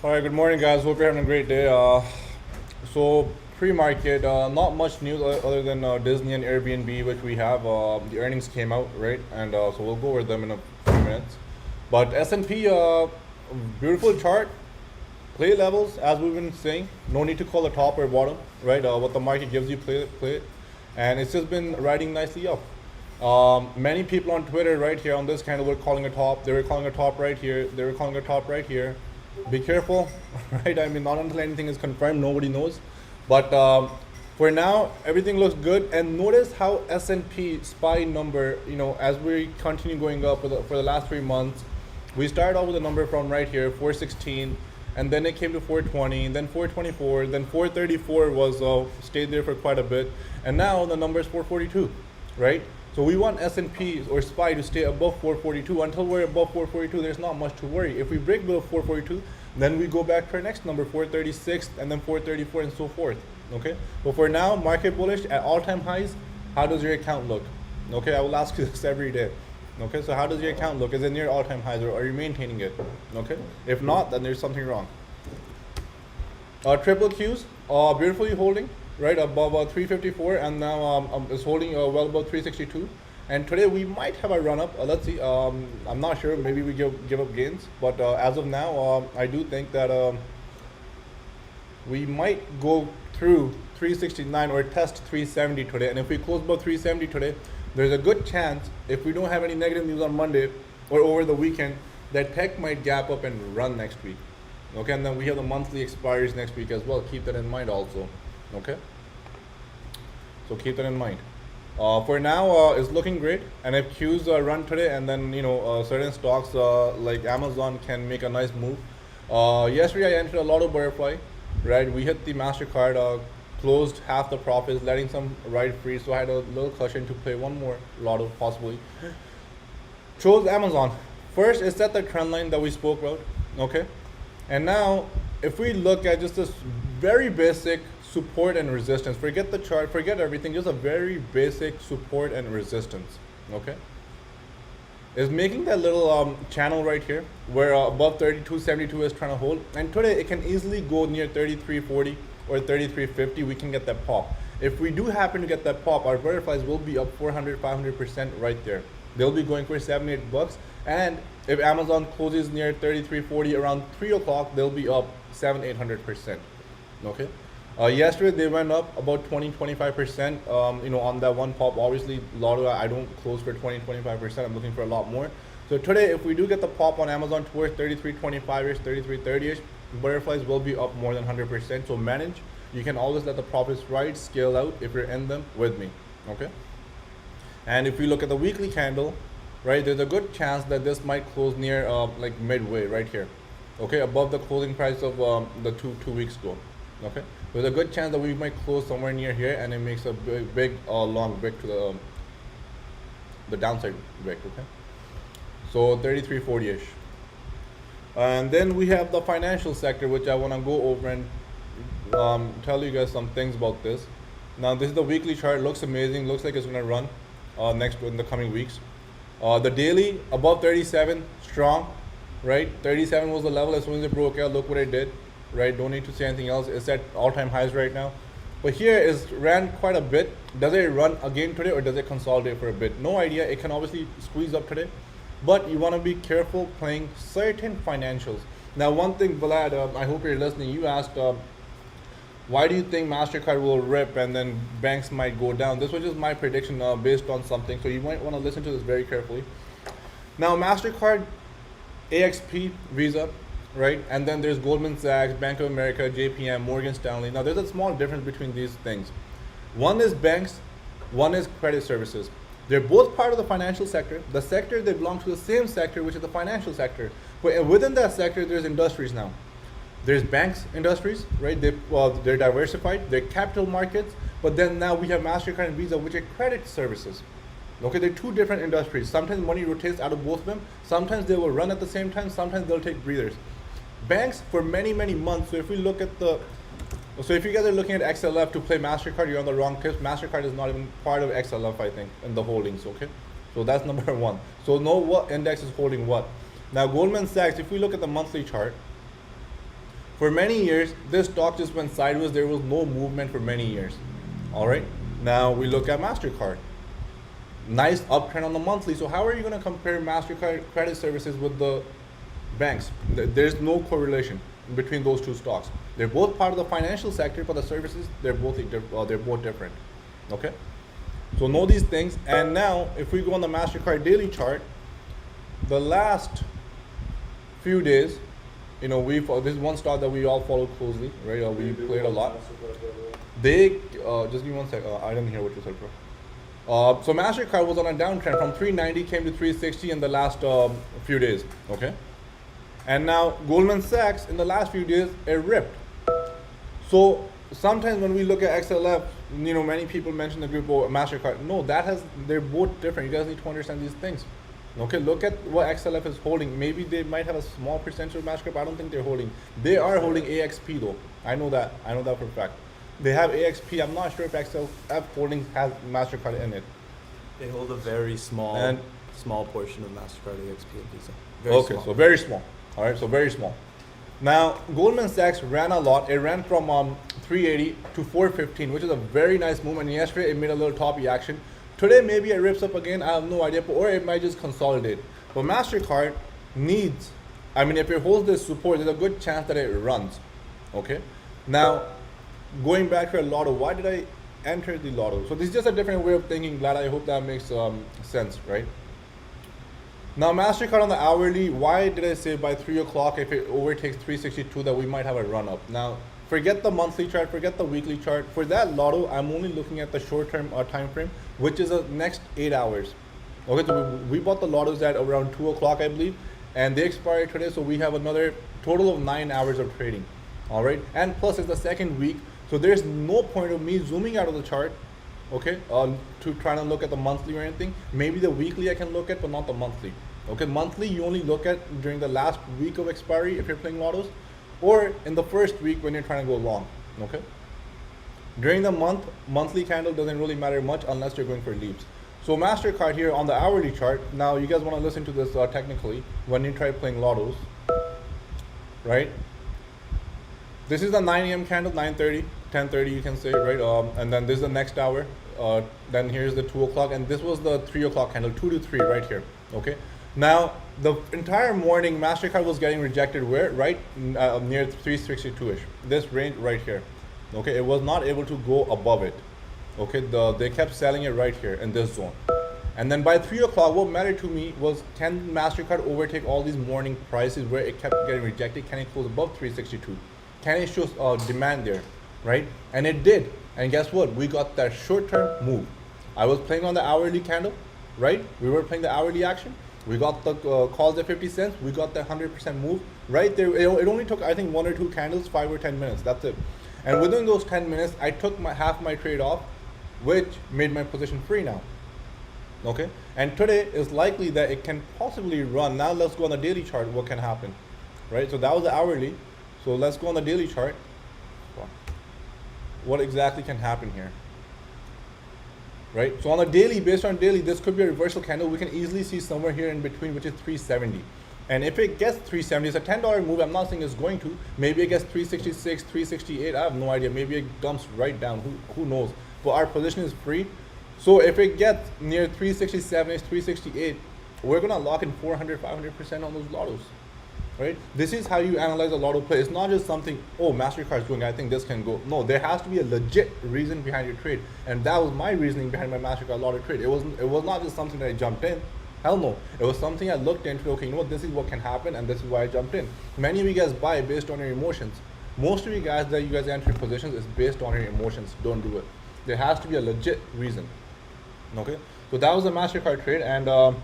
All right, good morning, guys. Hope you're having a great day. So pre-market, not much news other than Disney and Airbnb, which we have. The earnings came out, right? And so we'll go over them in a few minutes. But S&P, beautiful chart, play levels, as we've been saying. No need to call a top or bottom, right? What the market gives you, play it. And it's just been riding nicely up. Many people on Twitter right here on this candle were calling a top. They were calling a top right here. They were calling a top right here. Be careful, right? I mean, not until anything is confirmed, nobody knows. But for now, everything looks good. And notice how S&P SPY number, as we continue going up for the last 3 months, we started off with a number from right here, 416, and then it came to 420, then 424, then 434 was stayed there for quite a bit, and now the number is 442, right? So we want S&P or SPY to stay above 442. Until we're above 442, there's not much to worry. If we break below 442, then we go back to our next number, 436, and then 434, and so forth. Okay. But for now, market bullish at all-time highs. How does your account look? Okay, I will ask you this every day. Okay, so how does your account look? Is it near all-time highs, or are you maintaining it? Okay. If not, then there's something wrong. Triple Qs, beautifully holding. Right above 354, and now is holding well above 362. And today we might have a run up. Let's see. I'm not sure. Maybe we give up gains, but as of now, I do think that we might go through 369 or test 370 today. And if we close above 370 today, there's a good chance, if we don't have any negative news on Monday or over the weekend, that tech might gap up and run next week. Okay, and then we have the monthly expiries next week as well. Keep that in mind also. Okay, so keep that in mind. For now, it's looking great, and if Qs run today, and then certain stocks like Amazon can make a nice move. Yesterday I entered a lotto butterfly, right? We hit the Mastercard, closed half the profits, letting some ride free, so I had a little cushion to play one more lotto possibly. Chose Amazon. First, it set the trend line that we spoke about. Okay, and now if we look at just this very basic support and resistance, forget the chart, forget everything, just a very basic support and resistance. Okay, is making that little channel right here where above 32.72 is trying to hold, and today it can easily go near 33.40 or 33.50. We can get that pop. If we do happen to get that pop, our butterflies will be up 400-500% right there. They'll be going for $7-8, and if Amazon closes near 33.40 around 3 o'clock, they'll be up 700-800%. Okay. Yesterday they went up about 20-25%. On that one pop. Obviously, lotto I don't close for 20-25%. I'm looking for a lot more. So today, if we do get the pop on Amazon towards 33.25ish, 33.30ish, butterflies will be up more than 100%. So manage. You can always let the profits ride, scale out if you're in them with me. Okay. And if we look at the weekly candle, right, there's a good chance that this might close near like midway right here. Okay, above the closing price of the two weeks ago. Okay, there's a good chance that we might close somewhere near here, and it makes a big long wick to the downside wick. Okay, so 33.40ish. And then we have the financial sector, which I want to go over and tell you guys some things about this. Now this is the weekly chart. Looks amazing. Looks like it's going to run next in the coming weeks. The daily above 37, strong, right? 37 was the level. As soon as it broke out, look what it did. Right, don't need to say anything else. It's at all-time highs right now. But here is ran quite a bit. Does it run again today, or does it consolidate for a bit? No idea. It can obviously squeeze up today, but you want to be careful playing certain financials. Now, one thing, Vlad, I hope you're listening. You asked, why do you think Mastercard will rip and then banks might go down? This was just my prediction based on something, so you might want to listen to this very carefully. Now, Mastercard, AXP, Visa. Right, and then there's Goldman Sachs, Bank of America, JPM, Morgan Stanley. Now there's a small difference between these things. One is banks, one is credit services. They're both part of the financial sector. The sector, they belong to the same sector, which is the financial sector. But within that sector, there's industries now. There's banks industries, right? They're diversified, they're capital markets, but then now we have MasterCard and Visa, which are credit services. Okay, they're two different industries. Sometimes money rotates out of both of them. Sometimes they will run at the same time. Sometimes they'll take breathers. Banks for many months. So if we look at if you guys are looking at XLF to play Mastercard, you're on the wrong tips. Mastercard is not even part of XLF, I think, in the holdings. Okay, so that's number one. So know what index is holding what. Now Goldman Sachs, if we look at the monthly chart, For many years, this stock just went sideways. There was no movement for many years. All right. Now we look at MasterCard. Nice uptrend on the monthly. So how are you going to compare MasterCard credit services with the banks? There's no correlation between those two stocks. They're both part of the financial sector, but the services they're both different. Okay. So know these things. And now, if we go on the MasterCard daily chart, the last few days, this is one stock that we all follow closely, right? We played a lot. They just give me one sec. I didn't hear what you said, bro. So MasterCard was on a downtrend from 390 came to 360 in the last few days. Okay, and now Goldman Sachs in the last few days it ripped. So sometimes when we look at XLF, many people mention the group or MasterCard. No, they're both different. You guys need to understand these things. Okay, look at what XLF is holding. Maybe they might have a small percentage of MasterCard, but I don't think they're holding. They are holding AXP though. I know that for a fact. They have AXP. I'm not sure if XLF Holdings has MasterCard in it. They hold a very small portion of MasterCard, AXP, and Visa. So very small. All right, so very small. Now, Goldman Sachs ran a lot. It ran from 380 to 415, which is a very nice move. And yesterday, it made a little toppy action. Today, maybe it rips up again. I have no idea. Or it might just consolidate. But MasterCard needs, if it holds this support, there's a good chance that it runs. Okay? Now, going back to a lotto, why did I enter the lotto? So this is just a different way of thinking. Glad I hope that makes sense, right? Now MasterCard on the hourly, why did I say by 3 o'clock if it overtakes 362 that we might have a run up? Now forget the monthly chart, forget the weekly chart. For that lotto, I'm only looking at the short-term time frame, which is the next 8 hours. Okay, so we bought the lottos at around 2 o'clock, I believe, and they expired today, so we have another total of 9 hours of trading. All right, and plus it's the second week, so there's no point of me zooming out of the chart, okay, to try to look at the monthly or anything. Maybe the weekly I can look at, but not the monthly. Okay, monthly you only look at during the last week of expiry if you're playing lottos, or in the first week when you're trying to go long. Okay, during the monthly candle doesn't really matter much unless you're going for leaps. So MasterCard here on the hourly chart. Now you guys want to listen to this technically when you try playing lottos, right? This is the 9 a.m. candle, 9:30, 10:30 you can say, right? And then this is the next hour. Then here's the 2 o'clock, and this was the 3 o'clock candle, 2 to 3 right here. Okay. Now the entire morning MasterCard was getting rejected where? Right near 362ish. This range right here. Okay, it was not able to go above it. Okay, they kept selling it right here in this zone. And then by 3 o'clock, what mattered to me was, can MasterCard overtake all these morning prices where it kept getting rejected? Can it close above 362? Can it show demand there, right? And it did. And guess what? We got that short-term move. I was playing on the hourly candle, right? We were playing the hourly action. We got the calls at 50 cents. We got the 100% move right there. It only took, I think, 1 or 2 candles, 5 or 10 minutes. That's it. And within those 10 minutes, I took half my trade off, which made my position free now. Okay. And today is likely that it can possibly run. Now let's go on the daily chart. What can happen, right? So that was the hourly. So let's go on the daily chart. What exactly can happen here? Right? So on a daily, based on daily, this could be a reversal candle. We can easily see somewhere here in between, which is 370. And if it gets 370, it's a $10 move. I'm not saying it's going to. Maybe it gets 366, 368. I have no idea. Maybe it dumps right down. Who knows? But our position is free. So if it gets near 367, 368, we're going to lock in 400, 500% on those lottos. Right? This is how you analyze a lotto play. It's not just something, oh, MasterCard's going, I think this can go. No, there has to be a legit reason behind your trade. And that was my reasoning behind my MasterCard lotto trade. It was not just something that I jumped in. Hell no. It was something I looked into, okay, you know what, this is what can happen, and this is why I jumped in. Many of you guys buy based on your emotions. Most of you guys that you guys enter positions is based on your emotions. Don't do it. There has to be a legit reason. Okay? So that was the MasterCard trade. And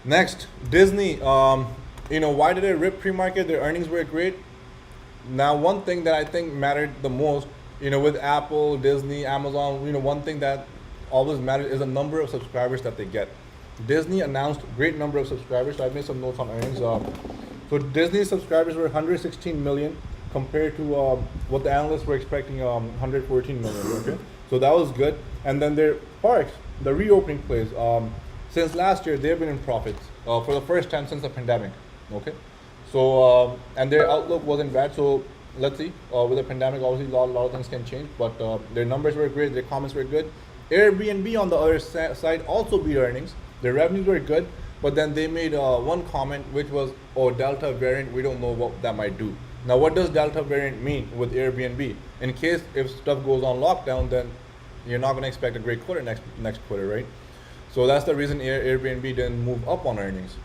next, Disney. Why did it rip pre-market? Their earnings were great. Now, one thing that I think mattered the most, with Apple, Disney, Amazon, one thing that always matters is the number of subscribers that they get. Disney announced great number of subscribers. So I made some notes on earnings. So Disney subscribers were 116 million compared to what the analysts were expecting, 114 million. Okay, so that was good. And then their parks, the reopening plays, since last year they've been in profits for the first time since the pandemic. Okay, So and their outlook wasn't bad. So let's see. With the pandemic, obviously a lot of things can change. But their numbers were great. Their comments were good. Airbnb on the other side also beat earnings. Their revenues were good, but then they made one comment which was, "Oh, Delta variant. We don't know what that might do." Now, what does Delta variant mean with Airbnb? In case if stuff goes on lockdown, then you're not going to expect a great quarter next quarter, right? So that's the reason Airbnb didn't move up on earnings.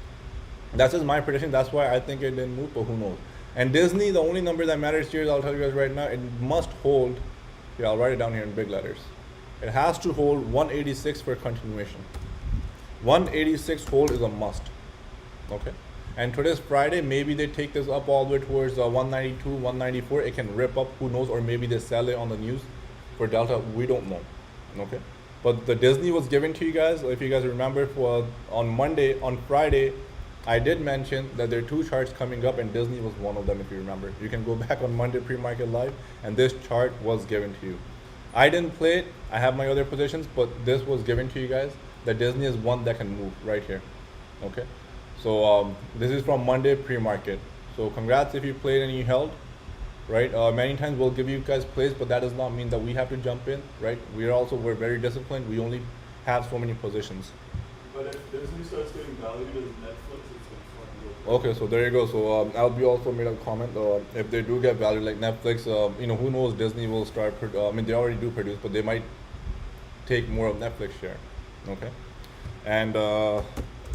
That's just my prediction. That's why I think it didn't move, but who knows? And Disney, the only number that matters here, I'll tell you guys right now, it must hold. Yeah, I'll write it down here in big letters. It has to hold 186 for continuation. 186 hold is a must. Okay. And today's Friday. Maybe they take this up all the way towards 192, 194. It can rip up. Who knows? Or maybe they sell it on the news for Delta. We don't know. Okay. But the Disney was given to you guys. If you guys remember, for on Friday, I did mention that there are two charts coming up, and Disney was one of them. If you remember, you can go back on Monday pre-market live, and this chart was given to you. I didn't play it. I have my other positions, but this was given to you guys. That Disney is one that can move right here. Okay. So this is from Monday pre-market. So congrats if you played and you held, right? Many times we'll give you guys plays, but that does not mean that we have to jump in, right? We're very disciplined. We only have so many positions. But if Disney starts getting valued as Netflix, it's going to Okay, so there you go. So Albie also made a comment. If they do get valued like Netflix, who knows? Disney will start. They already do produce, but they might take more of Netflix share. Okay, and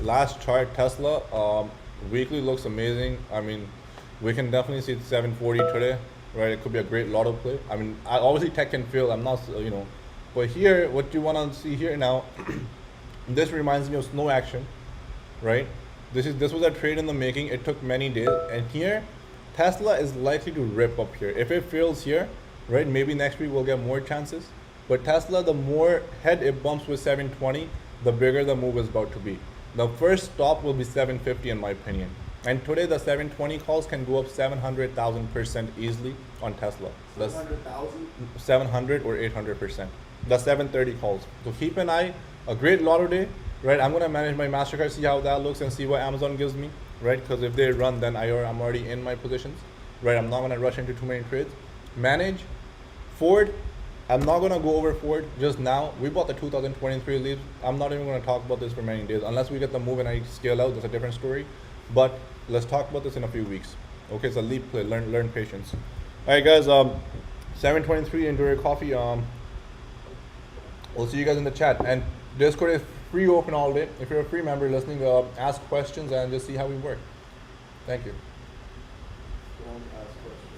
last chart, Tesla. Weekly looks amazing. We can definitely see 740 today, right? It could be a great lotto play. Obviously tech can fail. I'm not, but here, what you want to see here now, this reminds me of Snow Action, right? This was a trade in the making. It took many days, and here, Tesla is likely to rip up here. If it fails here, right? Maybe next week we'll get more chances. But Tesla, the more head it bumps with 720, the bigger the move is about to be. The first stop will be 750 in my opinion. And today the 720 calls can go up 700,000% easily on Tesla. 700,000? 700 or 800%. The 730 calls. So keep an eye. A great lotto day, right? I'm gonna manage my MasterCard, see how that looks, and see what Amazon gives me, right? Because if they run, then I'm already in my positions, right? I'm not gonna rush into too many trades. Manage. Ford. I'm not gonna go over Ford just now. We bought the 2023 Leaf. I'm not even gonna talk about this for many days unless we get the move and I scale out. That's a different story. But let's talk about this in a few weeks. Okay, it's a leap play. Learn patience. All right, guys. 723 Endure Coffee. We'll see you guys in the chat. And Discord is free, open all day. If you're a free member listening, ask questions and just see how we work. Thank you. Don't ask questions.